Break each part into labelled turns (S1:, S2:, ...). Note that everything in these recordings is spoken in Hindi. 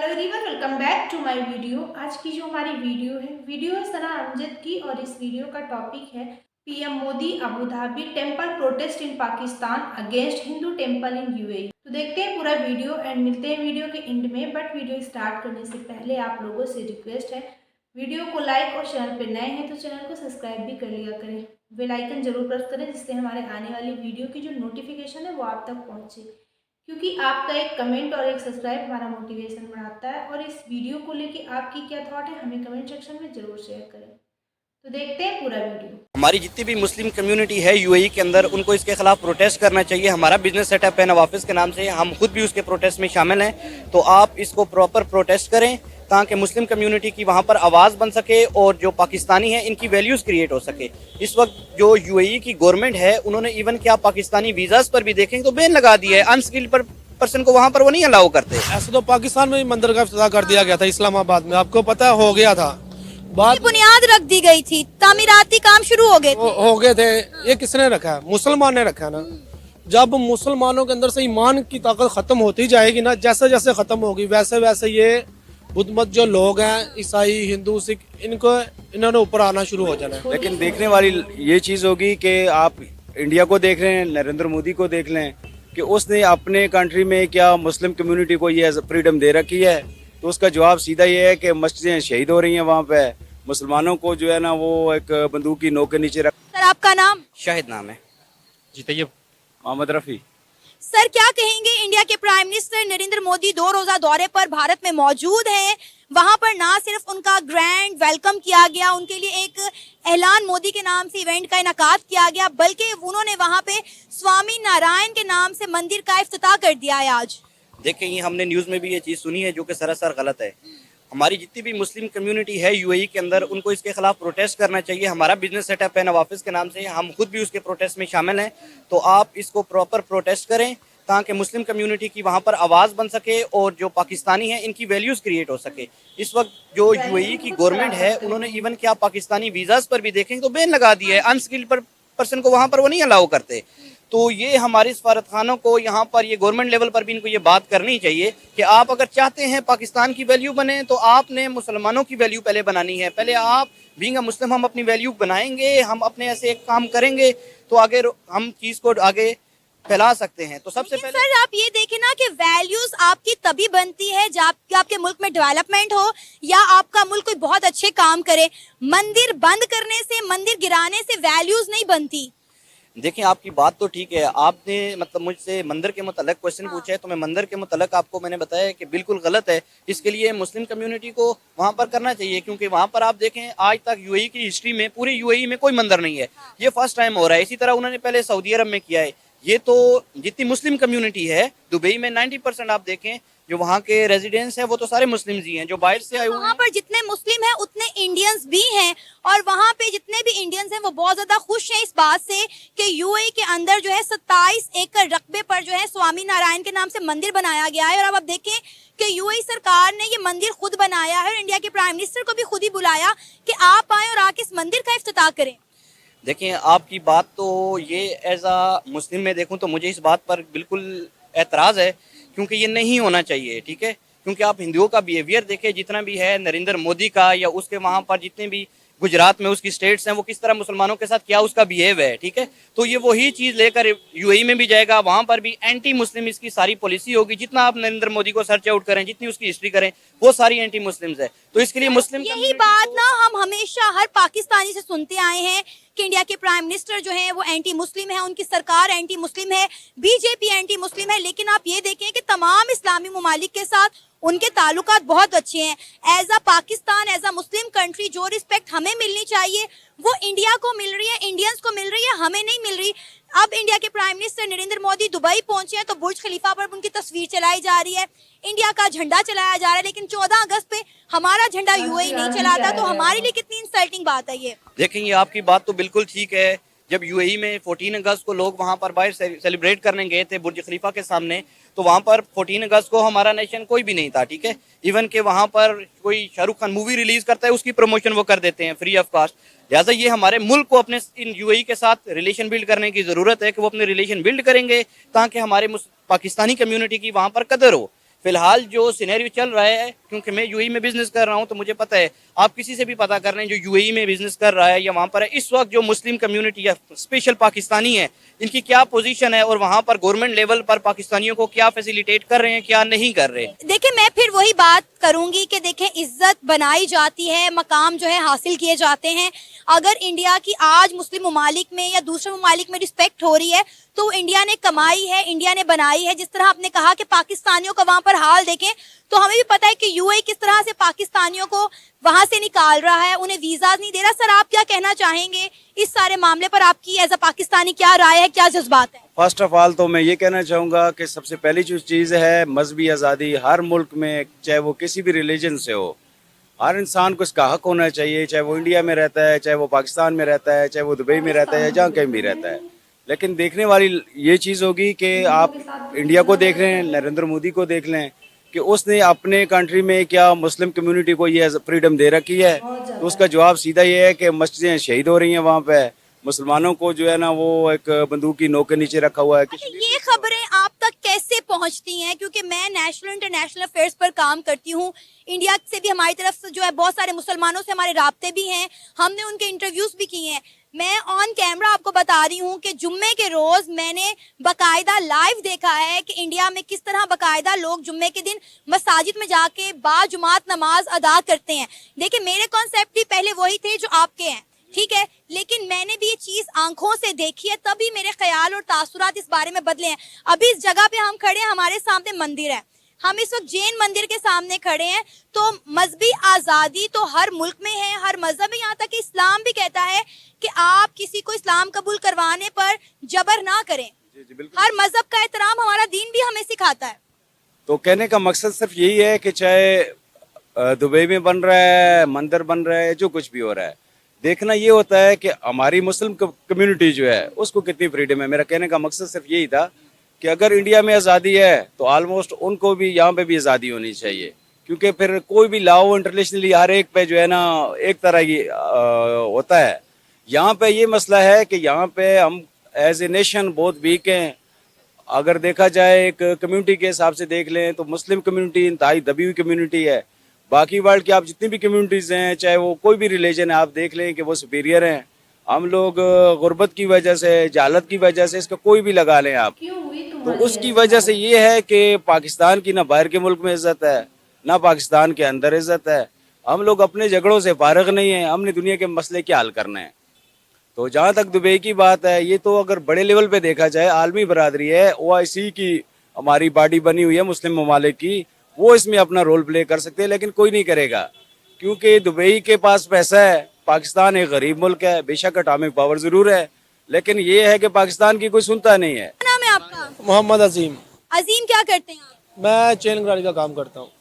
S1: Hello everyone, welcome back to my video. आज की जो हमारी वीडियो है सना अमजद की, और इस वीडियो का टॉपिक है PM Modi Abu Dhabi temple protest in Pakistan against Hindu temple in UAE. तो देखते हैं पूरा वीडियो एंड मिलते हैं वीडियो के एंड में। बट वीडियो स्टार्ट करने से पहले आप लोगों से रिक्वेस्ट है, वीडियो को लाइक और चैनल पर नए हैं तो चैनल को सब्सक्राइब भी कर लिया करें। बेल आइकन जरूर प्रेस करें जिससे हमारे आने वाली वीडियो की जो नोटिफिकेशन है वो आप तक पहुँचे, क्योंकि आपका एक कमेंट और एक सब्सक्राइब हमारा मोटिवेशन बढ़ाता है। और इस वीडियो को लेके आपकी क्या थॉट है हमें कमेंट सेक्शन में जरूर शेयर करें। तो देखते हैं पूरा वीडियो।
S2: हमारी जितनी भी मुस्लिम कम्युनिटी है यूएई के अंदर, उनको इसके खिलाफ प्रोटेस्ट करना चाहिए। हमारा बिजनेस सेटअप है नवाफिस के नाम से, हम खुद भी उसके प्रोटेस्ट में शामिल हैं। तो आप इसको प्रॉपर प्रोटेस्ट करें ताकि मुस्लिम कम्युनिटी की वहाँ पर आवाज़ बन सके और जो पाकिस्तानी है इनकी वैल्यूज़ क्रिएट हो सके। इस वक्त जो यूएई की गवर्नमेंट है उन्होंने इवन क्या पाकिस्तानी वीज़ाज पर भी देखेंगे तो बैन लगा दिया है। अनस्किल्ड पर्सन को वहाँ पर वो नहीं अलाउ करते।
S3: ऐसे तो पाकिस्तान में भी मंदिर का इफ्तिताह कर दिया गया था इस्लामाबाद में, आपको पता हो गया था। बात
S4: बुनियाद रख दी गई थी, तामीराती काम शुरू हो गए
S3: हो गए थे। ये किसने रखा है? मुसलमान ने रखा है ना। जब मुसलमानों के अंदर से ईमान की ताकत खत्म होती जाएगी ना, जैसे जैसे खत्म होगी वैसे वैसे ये बुद्ध मत जो लोग हैं, ईसाई, हिंदू, सिख, इन्होंने ऊपर आना शुरू हो जाना है।
S2: लेकिन देखने वाली ये चीज़ होगी कि आप इंडिया को देख रहे हैं, नरेंद्र मोदी को देख लें कि उसने अपने कंट्री में क्या मुस्लिम कम्युनिटी को ये फ्रीडम दे रखी है। तो उसका जवाब सीधा ये है कि मस्जिदें शहीद हो रही हैं, वहाँ पे मुसलमानों को जो है ना वो एक बंदूक की नोक के नीचे रख।
S4: सर आपका नाम?
S2: शाहिद नाम है
S3: जी तैयब
S2: मोहम्मद रफ़ी।
S4: सर क्या कहेंगे, इंडिया के प्राइम मिनिस्टर नरेंद्र मोदी 2 रोजा दौरे पर भारत में मौजूद हैं। वहां पर ना सिर्फ उनका ग्रैंड वेलकम किया गया, उनके लिए एक ऐलान मोदी के नाम से इवेंट का इनकाद किया गया, बल्कि उन्होंने वहां पे स्वामी नारायण के नाम से मंदिर का इफ्तिताह कर दिया है आज।
S2: देखें, ये हमने न्यूज़ में भी ये चीज़ सुनी है जो कि सरासर गलत है। हमारी जितनी भी मुस्लिम कम्युनिटी है यूएई के अंदर, उनको इसके खिलाफ प्रोटेस्ट करना चाहिए। हमारा बिजनेस सेटअप है नवाफिस के नाम से, हम खुद भी उसके प्रोटेस्ट में शामिल हैं। तो आप इसको प्रॉपर प्रोटेस्ट करें ताकि मुस्लिम कम्युनिटी की वहाँ पर आवाज़ बन सके और जो पाकिस्तानी है इनकी वैल्यूज़ क्रिएट हो सके। इस वक्त जो यूएई की गवर्नमेंट है उन्होंने इवन क्या पाकिस्तानी वीज़ाज पर भी देखेंगे तो बैन लगा दिया है। अनस्किल्ड पर्सन को वहाँ पर वो नहीं अलाउ करते। तो ये हमारे सफारत खानों को यहाँ पर, ये गवर्नमेंट लेवल पर भी इनको ये बात करनी चाहिए कि आप अगर चाहते हैं पाकिस्तान की वैल्यू बने तो आपने मुसलमानों की वैल्यू पहले बनानी है। पहले आप बीइंग अ मुस्लिम हम अपनी वैल्यू बनाएंगे, हम अपने ऐसे एक काम करेंगे तो आगे हम चीज़ को आगे फैला सकते हैं। तो सबसे पहले
S4: सर आप ये देखें ना कि वैल्यूज आपकी तभी बनती है जब आपके मुल्क में डेवलपमेंट हो या आपका मुल्क कोई बहुत अच्छे काम करे। मंदिर बंद करने से, मंदिर गिराने से वैल्यूज नहीं बनती।
S2: देखिए, आपकी बात तो ठीक है। आपने मतलब मुझसे मंदिर के मुतल्लिक क्वेश्चन पूछा है तो मैं मंदिर के मुतल्लिक आपको मैंने बताया कि बिल्कुल गलत है। इसके लिए मुस्लिम कम्युनिटी को वहाँ पर करना चाहिए, क्योंकि वहाँ पर आप देखें आज तक यूएई की हिस्ट्री में, पूरे यूएई में कोई मंदिर नहीं है। ये फर्स्ट टाइम हो रहा है। इसी तरह उन्होंने पहले सऊदी अरब में किया है। ये तो जितनी मुस्लिम कम्युनिटी है दुबई में 90% आप देखें जो वहाँ के रेजिडेंट्स हैं वो तो सारे मुस्लिम ही हैं जो बाहर से आए हुए हैं।
S4: वहाँ पर जितने मुस्लिम हैं उतने इंडियंस भी हैं, और वहाँ पे जितने भी इंडियंस हैं वो बहुत ज्यादा खुश हैं इस बात से कि यूएई के अंदर जो है 27 एकड़ रकबे पर जो है स्वामी नारायण के नाम से मंदिर बनाया गया है। और अब आप देखें कि यूएई सरकार ने ये मंदिर खुद बनाया है और इंडिया के प्राइम मिनिस्टर को भी खुद ही बुलाया कि आप आए और आके इस मंदिर का इफ्तिताह करें।
S2: देखिए, आपकी बात तो ये एज आ मुस्लिम में देखूं तो मुझे इस बात पर बिल्कुल एतराज़ है, क्योंकि ये नहीं होना चाहिए। ठीक है, क्योंकि आप हिंदुओं का बिहेवियर देखें जितना भी है नरेंद्र मोदी का, या उसके वहाँ पर जितने भी गुजरात में उसकी स्टेट्स हैं वो किस तरह मुसलमानों के साथ क्या उसका बिहेव है। ठीक है, तो ये वही चीज़ लेकर यूएई में भी जाएगा, वहाँ पर भी एंटी मुस्लिम इसकी सारी पॉलिसी होगी। जितना आप नरेंद्र मोदी को सर्च आउट करें, जितनी उसकी हिस्ट्री करें, वो सारी एंटी मुस्लिम्स है। तो इसके लिए मुस्लिम
S4: यही बात ना हम हमेशा हर पाकिस्तानी से सुनते आए हैं कि इंडिया के प्राइम मिनिस्टर जो है वो एंटी मुस्लिम है, उनकी सरकार एंटी मुस्लिम है, बीजेपी एंटी मुस्लिम है। लेकिन आप ये देखें कि तमाम इस्लामी ममालिक के साथ उनके ताल्लुकात बहुत अच्छे हैं। As a Pakistan, as a Muslim country जो रिस्पेक्ट हमें मिलनी चाहिए वो इंडिया को मिल रही है, इंडियंस को मिल रही है, हमें नहीं मिल रही। अब इंडिया के prime minister Narendra Modi Dubai पहुंचे हैं तो बुर्ज खलीफा पर उनकी तस्वीर चलाई जा रही है, इंडिया का झंडा चलाया जा रहा है, लेकिन 14 अगस्त पे हमारा झंडा यूएई नहीं चलाता। तो हमारे लिए कितनी इंसल्टिंग बात है ये।
S2: देखेंगे, आपकी बात तो बिल्कुल ठीक है। जब यूएई में 14 अगस्त को लोग वहाँ पर बाहर सेलिब्रेट करने गए थे बुर्ज खलीफा के सामने, तो वहाँ पर 14 अगस्त को हमारा नेशन कोई भी नहीं था। ठीक है, इवन के वहाँ पर कोई शाहरुख खान मूवी रिलीज करता है उसकी प्रमोशन वो कर देते हैं फ्री ऑफ कॉस्ट। लिहाजा ये हमारे मुल्क को अपने इन यूएई के साथ रिलेशन बिल्ड करने की ज़रूरत है कि वो अपने रिलेशन बिल्ड करेंगे ताकि हमारे पाकिस्तानी कम्युनिटी की वहाँ पर कदर हो। फिलहाल जो सिनेरियो चल रहा है, क्योंकि मैं यूएई में बिजनेस कर रहा हूं तो मुझे पता है, आप किसी से भी पता कर रहे हैं जो यूएई में बिजनेस कर रहा है या वहां पर है, इस वक्त जो मुस्लिम कम्युनिटी या स्पेशल पाकिस्तानी है, इनकी क्या पोजीशन है और वहां पर गवर्नमेंट लेवल पर पाकिस्तानियों को क्या फैसिलिटेट कर रहे हैं, क्या नहीं कर रहे।
S4: देखिए, मैं फिर वही बात करूंगी कि देखें, इज्जत बनाई जाती है, मकाम जो है हासिल किए जाते हैं। अगर इंडिया की आज मुस्लिम ममालिक में या दूसरे ममालिक में रिस्पेक्ट हो रही है तो इंडिया ने कमाई है, इंडिया ने बनाई है। जिस तरह आपने कहा कि पाकिस्तानियों का वहां पर हाल देखें, तो हमें भी पता है कि यूएई किस तरह से पाकिस्तानियों को वहां से निकाल रहा है, उन्हें वीजा नहीं दे रहा। सर, आप क्या कहना चाहेंगे इस सारे मामले पर? आपकी एज अ पाकिस्तानी क्या राय है, क्या जज्बात है?
S5: फर्स्ट ऑफ ऑल तो मैं ये कहना चाहूँगा कि सबसे पहली जो चीज़ है मजहबी आज़ादी। हर मुल्क में, चाहे वो किसी भी रिलीजन से हो, हर इंसान को इसका हक होना चाहिए, चाहे वो इंडिया में रहता है, चाहे वो पाकिस्तान में रहता है, चाहे वो दुबई में रहता है या जहाँ कहीं भी रहता है। लेकिन देखने वाली ये चीज़ होगी कि आप इंडिया को देख रहे हैं, नरेंद्र मोदी को देख लें कि उसने अपने कंट्री में क्या मुस्लिम कम्युनिटी को ये फ्रीडम दे रखी है। तो उसका जवाब सीधा ये है कि मस्जिदें शहीद हो रही हैं वहाँ पे, मुसलमानों को जो है ना वो एक बंदूक की नोक के नीचे रखा हुआ है।
S4: अच्छा, ये खबरें आप तक कैसे पहुंचती हैं? क्योंकि मैं नेशनल इंटरनेशनल अफेयर्स पर काम करती हूँ, इंडिया से भी हमारी तरफ से जो है बहुत सारे मुसलमानों से हमारे राब्ते भी हैं, हमने उनके इंटरव्यूज भी किए हैं। मैं ऑन कैमरा आपको बता रही हूँ कि जुम्मे के रोज मैंने बकायदा लाइव देखा है कि इंडिया में किस तरह बकायदा लोग जुम्मे के दिन मसाजिद में जाके बाजुमात नमाज अदा करते हैं। देखिए, मेरे कॉन्सेप्ट भी पहले वही थे जो आपके हैं, ठीक है, लेकिन मैंने भी ये चीज आंखों से देखी है, तभी मेरे ख्याल और तासुरात इस बारे में बदले हैं। अभी इस जगह पे हम खड़े हैं, हमारे सामने मंदिर है, हम इस वक्त जैन मंदिर के सामने खड़े हैं। तो मजहबी आज़ादी तो हर मुल्क में है, हर मजहब में, यहाँ तक कि इस्लाम भी कहता है कि आप किसी को इस्लाम कबूल करवाने पर जबर ना करें। हर मजहब का एहतराम हमारा दीन भी हमें सिखाता है।
S5: तो कहने का मकसद सिर्फ यही है कि चाहे दुबई में बन रहा है, मंदिर बन रहा है, जो कुछ भी हो रहा है, देखना ये होता है कि हमारी मुस्लिम कम्युनिटी जो है उसको कितनी फ्रीडम है। मेरा कहने का मकसद सिर्फ यही था कि अगर इंडिया में आज़ादी है तो ऑलमोस्ट उनको भी यहाँ पे भी आज़ादी होनी चाहिए, क्योंकि फिर कोई भी लॉ इंटरनेशनली हर एक पे जो है ना एक तरह की होता है। यहाँ पे ये मसला है कि यहाँ पे हम एज ए नेशन बहुत वीक हैं। अगर देखा जाए एक कम्युनिटी के हिसाब से देख लें तो मुस्लिम कम्युनिटी इंतहाई दबी हुई कम्युनिटी है। बाकी वर्ल्ड की आप जितनी भी कम्युनिटीज़ हैं, चाहे वो कोई भी रिलीजन है, आप देख लें कि वो सुपीरियर हैं। हम लोग गुर्बत की वजह से, जहालत की वजह से, इसका कोई भी लगा लें आप, तो उसकी वजह से ये है कि पाकिस्तान की ना बाहर के मुल्क में इज्जत है, ना पाकिस्तान के अंदर इज्जत है। हम लोग अपने झगड़ों से फारग नहीं हैं, हमने दुनिया के मसले क्या हल करने हैं। तो जहाँ तक दुबई की बात है, ये तो अगर बड़े लेवल पे देखा जाए, आलमी बरादरी है, OIC की हमारी बॉडी बनी हुई है मुस्लिम ममालिक की, वो इसमें अपना रोल प्ले कर सकते हैं, लेकिन कोई नहीं करेगा क्योंकि दुबई के पास पैसा है। पाकिस्तान एक गरीब मुल्क है, बेशक एटॉमिक पावर जरूर है, लेकिन ये है कि पाकिस्तान की कोई सुनता नहीं है।
S4: क्या नाम है आपका?
S3: मोहम्मद अजीम।
S4: अजीम, क्या करते हैं आप?
S3: मैं चेन गाड़ी का काम करता हूँ।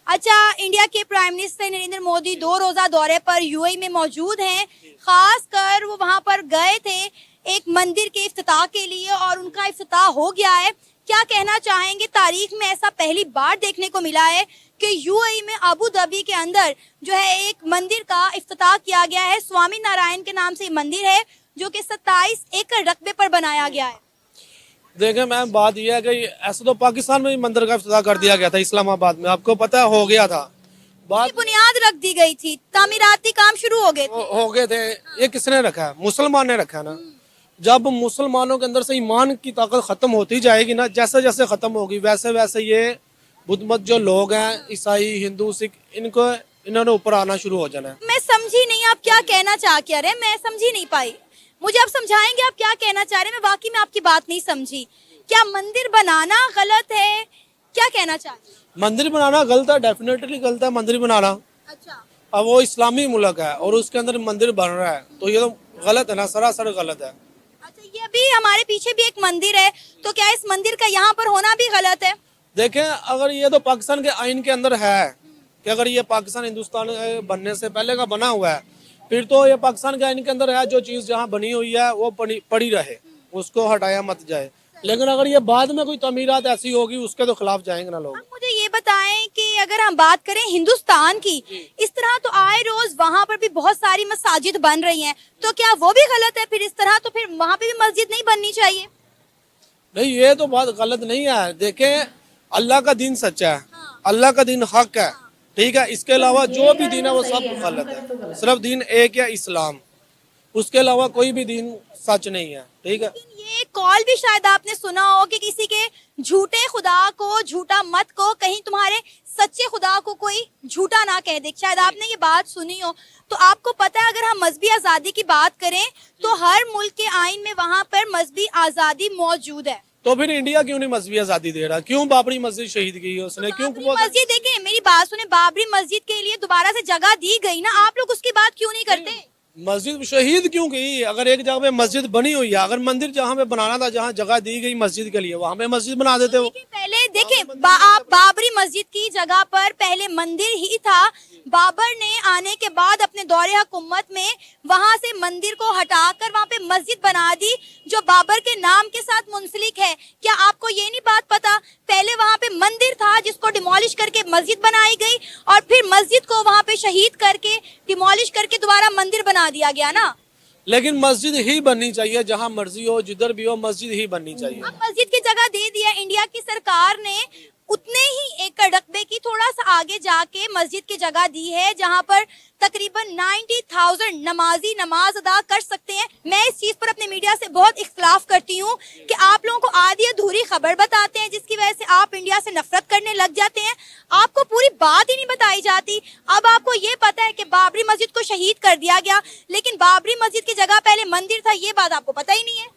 S4: अच्छा, इंडिया के प्राइम मिनिस्टर नरेंद्र मोदी 2 रोजा दौरे पर यूएई में मौजूद हैं। खास कर वो वहां पर गए थे एक मंदिर के इफ्तिताह के लिए और उनका इफ्तिताह हो गया है। क्या कहना चाहेंगे? तारीख में ऐसा पहली बार देखने को मिला है कि यूएई में अबू धाबी के अंदर जो है एक मंदिर का इफ्तिताह किया गया है। स्वामी नारायण के नाम से मंदिर है जो कि 27 एकड़ रकबे पर बनाया गया है।
S3: देखें मैम, बात यह है कि ऐसा तो पाकिस्तान में भी मंदिर का इफ्तिताह कर दिया गया था, इस्लामाबाद में, आपको पता है, हो गया था। बात
S4: बुनियाद रख दी गई थी, तामीराती काम शुरू हो गए थे।
S3: हो गए थे। ये किसने रखा है? मुसलमान ने रखा है ना। जब मुसलमानों के अंदर से ईमान की ताकत खत्म होती जाएगी ना, जैसे जैसे खत्म होगी वैसे वैसे ये बुद्ध मत जो लोग हैं, ईसाई, हिंदू, सिख, इन्होंने ऊपर आना शुरू हो जाना है।
S4: मैं समझी नहीं आप क्या कहना चाह क्या रहे, मैं समझी नहीं पाई। मुझे आप समझाएंगे आप क्या कहना चाह रहे हैं? मैं वाकई में आपकी बात नहीं समझी। क्या मंदिर बनाना गलत है? क्या कहना चाह रहे हैं?
S3: मंदिर बनाना गलत है, डेफिनेटली गलत है मंदिर बनाना।
S4: अच्छा,
S3: अब वो इस्लामी मुल्क है और उसके अंदर मंदिर बन रहा है, तो ये तो गलत है ना, सरासर गलत है।
S4: अच्छा, ये अभी हमारे पीछे भी एक मंदिर है, तो क्या इस मंदिर का यहाँ पर होना भी गलत है?
S3: देखें, अगर ये तो पाकिस्तान के आइन के अंदर है कि अगर ये पाकिस्तान हिंदुस्तान बनने से पहले का बना हुआ है, फिर तो ये पाकिस्तान के आइन के अंदर है, जो चीज़ जहाँ बनी हुई है वो पड़ी रहे, उसको हटाया मत जाए। लेकिन अगर ये बाद में कोई तमीरात ऐसी होगी उसके तो खिलाफ जाएंगे ना लोग।
S4: आप मुझे ये बताएं कि अगर हम बात करें हिंदुस्तान की, इस तरह तो आए रोज वहाँ पर भी बहुत सारी मसाजिद बन रही हैं, तो क्या वो भी गलत है फिर इस तरह? तो फिर वहाँ पे भी मस्जिद नहीं बननी चाहिए?
S3: नहीं, ये तो बात गलत नहीं है। देखें, अल्लाह का दीन सच्चा है, अल्लाह का दीन हक है, ठीक है। इसके अलावा जो भी दीन है वो सब गलत है। सिर्फ दीन एक है, इस्लाम, उसके अलावा कोई भी दीन सच नहीं है, ठीक है।
S4: ये कॉल भी शायद आपने सुना हो कि किसी के झूठे खुदा को झूठा मत को, कहीं तुम्हारे सच्चे खुदा को कोई झूठा ना कह दे, शायद आपने ये बात सुनी हो। तो आपको पता है, अगर हम मजहबी आज़ादी की बात करें तो हर मुल्क के आइन में वहाँ पर मजहबी आज़ादी मौजूद है।
S3: तो फिर इंडिया क्यों नहीं मजहबी आजादी दे रहा? क्यों बाबरी मस्जिद शहीद की है उसने? क्यों
S4: मस्जिद, देखिए मेरी बात सुने, बाबरी मस्जिद के लिए दोबारा से जगह दी गई ना, आप लोग उसकी बात क्यों नहीं करते?
S3: मस्जिद शहीद क्यों की? अगर एक जगह पे मस्जिद बनी हुई है, अगर मंदिर जहाँ पे बनाना था, जहाँ जगह दी गई मस्जिद के लिए, वहाँ पे मस्जिद बना देते हो।
S4: पहले देखिए आप बाबरी मस्जिद की जगह पर पहले मंदिर ही था। बाबर ने आने के बाद अपने दौरे हुकूमत में वहां से मंदिर को हटाकर वहां पे मस्जिद बना दी जो बाबर के नाम के साथ मुंसलिक है। क्या आपको ये नहीं बात पता? पहले वहां पे मंदिर था जिसको डिमोलिश करके मस्जिद बनाई गई और फिर मस्जिद को वहां पे शहीद करके डिमोलिश करके दोबारा मंदिर बना दिया गया ना।
S3: लेकिन मस्जिद ही बननी चाहिए, जहाँ मर्जी हो, जिधर भी हो, मस्जिद ही बननी चाहिए।
S4: अब मस्जिद की जगह दे दिया इंडिया की सरकार ने, उतने ही एकड़ रकबे की थोड़ा सा आगे जाके मस्जिद की जगह दी है जहां पर तकरीबन 90,000 नमाजी नमाज अदा कर सकते हैं। मैं इस चीज पर अपने मीडिया से बहुत इख्तलाफ करती हूँ कि आप लोगों को आधी अधूरी खबर बताते हैं जिसकी वजह से आप इंडिया से नफरत करने लग जाते हैं। आपको पूरी बात ही नहीं बताई जाती। अब आपको ये पता है कि बाबरी मस्जिद को शहीद कर दिया गया, लेकिन बाबरी मस्जिद की जगह पहले मंदिर था, ये बात आपको पता ही नहीं है।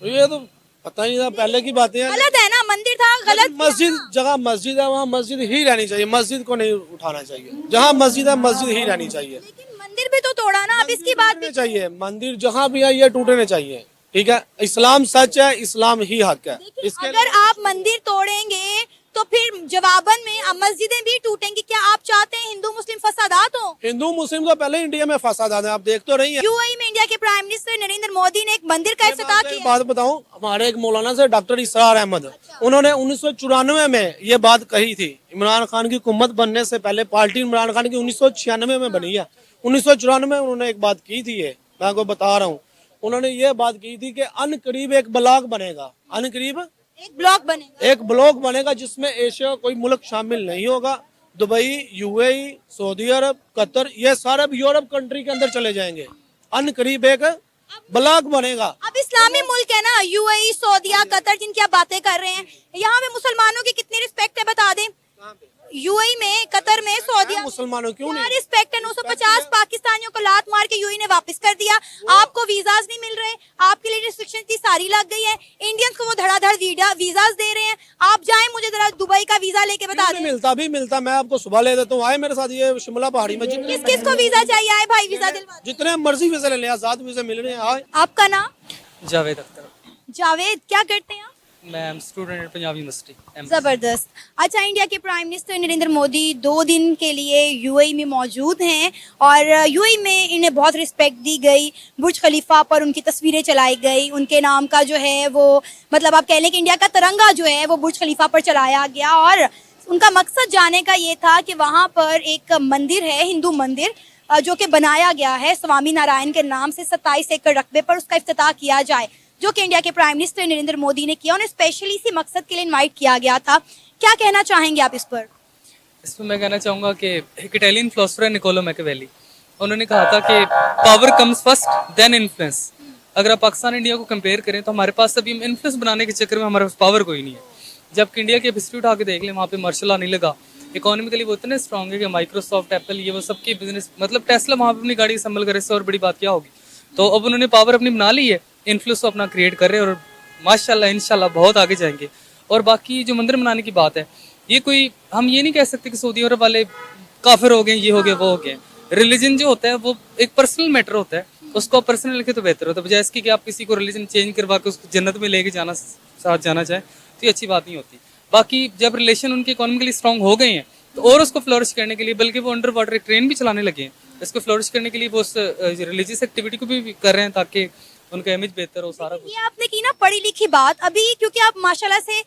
S3: तो ये तो पता ही था, पहले की बातें हैं।
S4: गलत है ना, मंदिर था, गलत
S3: मस्जिद जगह मस्जिद है वहाँ मस्जिद ही रहनी चाहिए, मस्जिद को नहीं उठाना चाहिए। जहाँ मस्जिद है मस्जिद ही रहनी चाहिए।
S4: लेकिन मंदिर भी तो तोड़ा ना, अब इसकी बात भी
S3: चाहिए। मंदिर जहाँ भी है ये टूटने चाहिए, ठीक है। इस्लाम सच है, इस्लाम ही हक है। इसके
S4: अगर आप मंदिर तोड़ेंगे तो फिर जवाबन में अब मस्जिदें भी टूटेंगी। क्या आप चाहते हैं हिंदू मुस्लिम फसादात हो?
S3: हिंदू मुस्लिम तो पहले इंडिया में फसादात है, आप देख तो रही हैं।
S4: यूएई में इंडिया के प्राइम मिनिस्टर नरेंद्र मोदी ने एक मंदिर का इफ्तिताह किया।
S3: बात बताऊं, हमारे एक मौलाना से डॉक्टर इसरार अहमद, उन्होंने 1994 में ये बात कही थी। इमरान खान की हुकूमत बनने से पहले पार्टी इमरान खान की 1996 में बनी है। 1994 में उन्होंने एक बात की थी, ये मैं आपको बता रहा हूँ। उन्होंने ये बात की थी कि अनकरीब एक ब्लॉक बनेगा, अनकरीब एक ब्लॉक बनेगा जिसमें एशिया कोई मुल्क शामिल नहीं होगा। दुबई, यूएई, सऊदी अरब, कतर, ये सारे यूरोप कंट्री के अंदर चले जाएंगे। अनकरीब एक ब्लॉक बनेगा।
S4: अब इस्लामी मुल्क है ना, यूएई, सऊदीया, कतर, जिनकी आप बातें कर रहे हैं, यहाँ पे मुसलमानों की कितनी रिस्पेक्ट है बता दें? यूएई में, कतर में, सऊदीया,
S3: मुसलमानों क्यों नहीं
S4: रिस्पेक्ट है? 950 पाकिस्तानियों को लात मार के यूएई ने वापस कर दिया। आपको वीजाज नहीं मिल रहे, आपके लिए रिस्ट्रिक्शन इतनी सारी लग गई है। इंडियंस को वो धड़ाधड़ वीजाज दे रहे हैं। आप जाएं, मुझे जरा दुबई का वीजा लेके बता दें।
S3: मिलता मैं आपको सुबह ले देता हूँ, आए मेरे साथ ये शिमला पहाड़ी में।
S4: किस किस को वीजा चाहिए? आए भाई, वीजा दिलवा।
S3: जितने मर्जी वीजा ले लें, आजाद वीजा मिल रहे हैं। आए।
S4: आपका नाम?
S6: जावेद अख्तर।
S4: जावेद, क्या करते हैं आप?
S6: मैं स्टूडेंट पंजाब यूनिवर्सिटी।
S4: जबरदस्त। अच्छा, इंडिया के प्राइम मिनिस्टर नरेंद्र मोदी 2 दिन के लिए यूएई में मौजूद हैं और यूएई में इन्हें बहुत रिस्पेक्ट दी गई। बुर्ज खलीफा पर उनकी तस्वीरें चलाई गई, उनके नाम का जो है वो, मतलब आप कह लें कि इंडिया का तिरंगा जो है वो बुर्ज खलीफा पर चलाया गया। और उनका मकसद जाने का ये था कि वहाँ पर एक मंदिर है, हिंदू मंदिर, जो कि बनाया गया है स्वामी नारायण के नाम से 27 एकड़ रकबे पर, उसका इफ्तिताह किया जाए, जो कि इंडिया के प्राइम मिनिस्टर नरेंद्र मोदी ने किया। उन्हें स्पेशली इसी मकसद के लिए इनवाइट किया गया था। क्या कहना चाहेंगे आप इस पर?
S6: इसमें मैं कहना चाहूँगा कि एक इटालियन फिलोसोफर है निकोलो मैकियावेली, उन्होंने कहा था कि power comes first then influence. अगर आप पाकिस्तान इंडिया को कंपेयर करें तो हमारे पास अभी इन्फ्लुएंस बनाने के चक्कर में हमारे पास पावर कोई नहीं है। जबकि इंडिया की हिस्ट्री उठा के देख लें, वहाँ पे मार्शल लॉ नहीं लगा, इकोनॉमिकली वो इतने स्ट्रॉन्ग है कि माइक्रोसॉफ्ट, एप्पल, ये वो सबकी बिजनेस, मतलब टेस्ला वहाँ पे अपनी गाड़ी संभल करे, इससे और बड़ी बात क्या होगी। तो अब उन्होंने पावर अपनी बना ली है, इन्फ्लुएंस अपना क्रिएट कर रहे हैं और माशाल्लाह इंशाल्लाह बहुत आगे जाएंगे। और बाकी जो मंदिर बनाने की बात है, ये कोई, हम ये नहीं कह सकते कि सऊदी अरब वाले काफिर हो गए, ये हो गए, वो हो गए। रिलीजन जो होता है वो एक पर्सनल मैटर होता है, उसको आप पर्सनल लिखे तो बेहतर होता है, बजाय इसकी कि आप किसी को रिलीजन चेंज करवा के उसको जन्नत में लेके जाना, साथ जाना चाहें, तो ये अच्छी बात नहीं होती। बाकी जब रिलेशन उनके इकोनॉमिकली स्ट्रॉन्ग हो गए हैं तो और उसको फ्लोरिश करने के लिए, बल्कि वो अंडर वाटर ट्रेन भी चलाने लगे हैं, इसको फ्लोरिश करने के लिए वो उस रिलीजियस एक्टिविटी को भी कर रहे हैं ताकि उनका इमेज बेहतर हो, सारा कुछ।
S4: ये आपने की ना पढ़ी लिखी बात अभी, क्योंकि आप माशाल्लाह से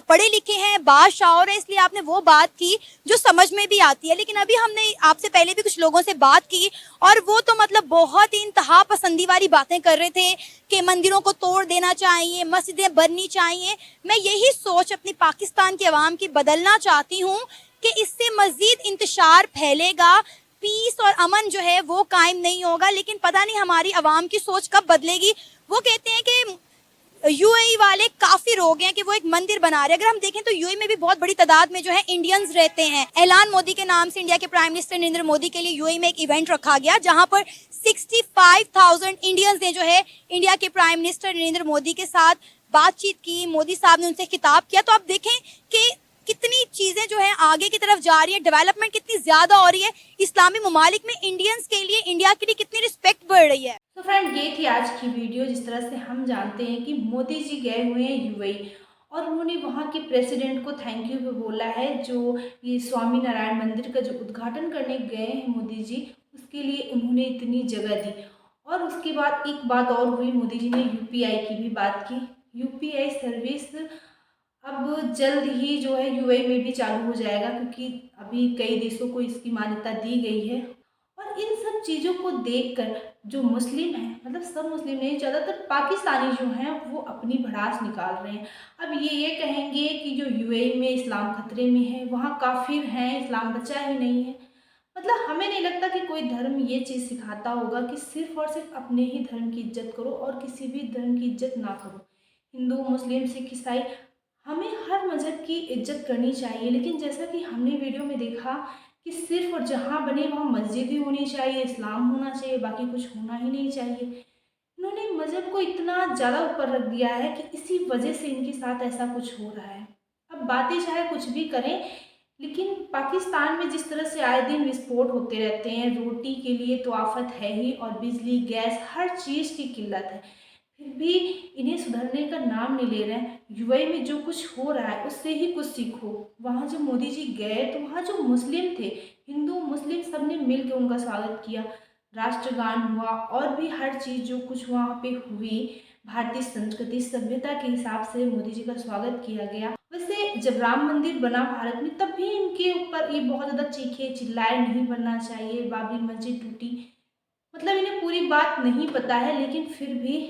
S4: पढ़े लिखे हैं, बाशाऊर है, इसलिए आपने वो बात की जो समझ में भी आती है। लेकिन अभी हमने आपसे पहले भी कुछ लोगों से बात की और वो तो मतलब बहुत ही इंतहा पसंदी वाली बातें कर रहे थे कि मंदिरों को तोड़ देना चाहिए, मस्जिदें बननी चाहिए। मैं यही सोच अपनी पाकिस्तान के अवाम की बदलना चाहती हूँ कि इससे मजीद इंतशार फैलेगा, पीस और अमन जो है वो कायम नहीं होगा। लेकिन पता नहीं हमारी आवाम की सोच कब बदलेगी। वो कहते हैं कि यूएई वाले काफिर हो गए हैं कि वो एक मंदिर बना रहे हैं। अगर हम देखें तो यूएई में भी बहुत बड़ी तादाद में जो है इंडियंस रहते हैं। ऐलान मोदी के नाम से इंडिया के प्राइम मिनिस्टर नरेंद्र मोदी के लिए यूएई में एक इवेंट रखा गया जहां पर 65,000 इंडियंस ने जो है इंडिया के प्राइम मिनिस्टर नरेंद्र मोदी के साथ बातचीत की। मोदी साहब ने उनसे खिताब किया। तो आप देखें कि कितनी चीजें जो है आगे की तरफ जा रही है, डेवलपमेंट कितनी ज्यादा हो रही है। इस्लामी ममालिक में इंडियंस के लिए, इंडिया के लिए कितनी रिस्पेक्ट बढ़ रही है।
S1: तो फ्रेंड, ये थी आज की वीडियो। जिस तरह से हम जानते हैं कि मोदी जी गए हुए हैं यूएई और उन्होंने वहाँ के प्रेसिडेंट को थैंक यू भी बोला है। जो ये स्वामी नारायण मंदिर का जो उद्घाटन करने गए हैं मोदी जी, उसके लिए उन्होंने इतनी जगह दी। और उसके बाद एक बात और हुई, मोदी जी ने यूपीआई की भी बात की। यूपीआई सर्विस अब जल्द ही जो है यूएई में भी चालू हो जाएगा, क्योंकि अभी कई देशों को इसकी मान्यता दी गई है। और इन सब चीज़ों को देखकर जो मुस्लिम हैं, मतलब सब मुस्लिम नहीं, ज़्यादातर पाकिस्तानी जो हैं वो अपनी भड़ास निकाल रहे हैं। अब ये कहेंगे कि जो यूएई में इस्लाम खतरे में है, वहाँ काफिर हैं, इस्लाम बचा ही नहीं है। मतलब हमें नहीं लगता कि कोई धर्म ये चीज़ सिखाता होगा कि सिर्फ और सिर्फ अपने ही धर्म की इज्जत करो और किसी भी धर्म की इज्जत ना करो। हिंदू, मुस्लिम, सिख, ईसाई, हमें हर मज़हब की इज्जत करनी चाहिए। लेकिन जैसा कि हमने वीडियो में देखा कि सिर्फ और जहाँ बने वहाँ मस्जिद ही होनी चाहिए, इस्लाम होना चाहिए, बाकी कुछ होना ही नहीं चाहिए। इन्होंने मज़हब को इतना ज़्यादा ऊपर रख दिया है कि इसी वजह से इनके साथ ऐसा कुछ हो रहा है। अब बातें चाहे कुछ भी करें, लेकिन पाकिस्तान में जिस तरह से आए दिन विस्फोट होते रहते हैं, रोटी के लिए तो आफत है ही, और बिजली, गैस, हर चीज़ की किल्लत है, फिर भी इन्हें सुधरने का नाम नहीं ले रहे हैं। यूएई में जो कुछ हो रहा है उससे ही कुछ सीखो। वहाँ जब मोदी जी गए तो वहाँ जो मुस्लिम थे, हिंदू मुस्लिम, सब ने मिल के उनका स्वागत किया। राष्ट्रगान हुआ और भी हर चीज़ जो कुछ वहाँ पे हुई, भारतीय संस्कृति सभ्यता के हिसाब से मोदी जी का स्वागत किया गया। वैसे जब राम मंदिर बना भारत में, तब भी इनके ऊपर ये बहुत ज़्यादा चीखे चिल्लाए, नहीं बनना चाहिए, बाबरी मस्जिद टूटी। मतलब इन्हें पूरी बात नहीं पता है, लेकिन फिर भी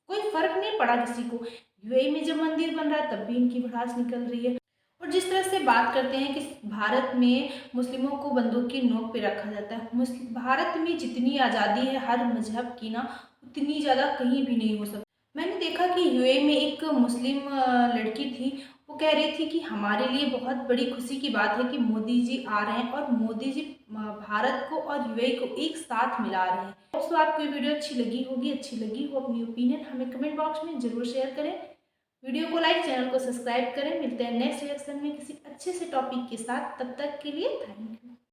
S1: कोई फर्क नहीं पड़ा किसी को। यूएई में जब मंदिर बन रहा है तब भी इनकी भड़ास निकल रही है। और जिस तरह से बात करते हैं कि भारत में मुस्लिमों को बंदूक की नोक पे रखा जाता है, भारत में जितनी आज़ादी है हर मजहब की ना, उतनी ज़्यादा कहीं भी नहीं हो सकती। मैंने देखा कि यूएई में एक मुस्लिम लड़की थी, वो कह रही थी कि हमारे लिए बहुत बड़ी खुशी की बात है कि मोदी जी आ रहे हैं और मोदी जी भारत को और यूएई को एक साथ मिला रहे हैं। दोस्तों, आपको ये वीडियो अच्छी लगी होगी, अच्छी लगी हो अपनी ओपिनियन हमें कमेंट बॉक्स में ज़रूर शेयर करें। वीडियो को लाइक, चैनल को सब्सक्राइब करें। मिलते हैं नेक्स्ट रिएक्शन में किसी अच्छे से टॉपिक के साथ। तब तक के लिए थैंक यू।